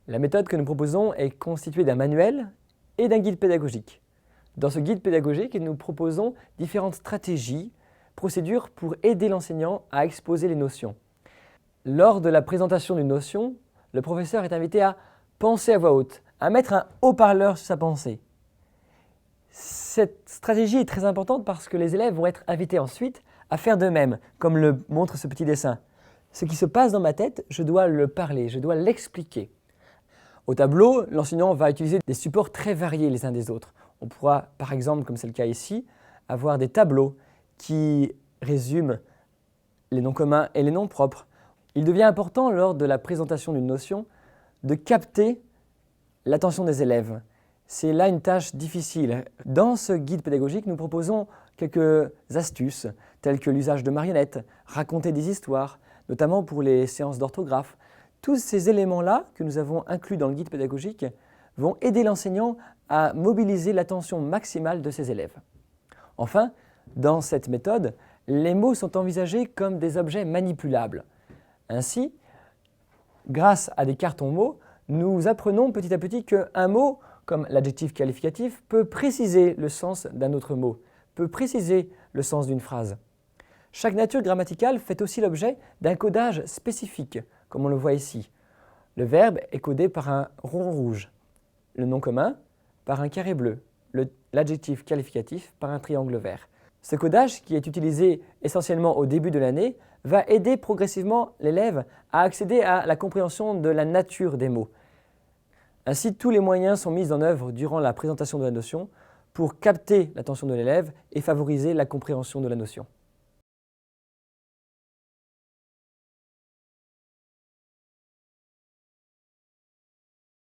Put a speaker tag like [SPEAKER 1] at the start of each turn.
[SPEAKER 1] La méthode que nous proposons est constituée d'un manuel et d'un guide pédagogique. Dans ce guide pédagogique, nous proposons différentes stratégies, procédures pour aider l'enseignant à exposer les notions. Lors de la présentation d'une notion, le professeur est invité à penser à voix haute, à mettre un haut-parleur sur sa pensée. Cette stratégie est très importante parce que les élèves vont être invités ensuite à faire de même, comme le montre ce petit dessin. Ce qui se passe dans ma tête, je dois le parler, je dois l'expliquer. Au tableau, l'enseignant va utiliser des supports très variés les uns des autres. On pourra, par exemple, comme c'est le cas ici, avoir des tableaux qui résument les noms communs et les noms propres. Il devient important lors de la présentation d'une notion de capter l'attention des élèves. C'est là une tâche difficile. Dans ce guide pédagogique, nous proposons quelques astuces, telles que l'usage de marionnettes, raconter des histoires, notamment pour les séances d'orthographe. Tous ces éléments-là que nous avons inclus dans le guide pédagogique vont aider l'enseignant à mobiliser l'attention maximale de ses élèves. Enfin, dans cette méthode, les mots sont envisagés comme des objets manipulables. Ainsi, grâce à des cartons mots, nous apprenons petit à petit qu'un mot, comme l'adjectif qualificatif, peut préciser le sens d'un autre mot, peut préciser le sens d'une phrase. Chaque nature grammaticale fait aussi l'objet d'un codage spécifique, comme on le voit ici. Le verbe est codé par un rond rouge, le nom commun par un carré bleu, l'adjectif qualificatif par un triangle vert. Ce codage, qui est utilisé essentiellement au début de l'année, va aider progressivement l'élève à accéder à la compréhension de la nature des mots. Ainsi, tous les moyens sont mis en œuvre durant la présentation de la notion pour capter l'attention de l'élève et favoriser la compréhension de la notion.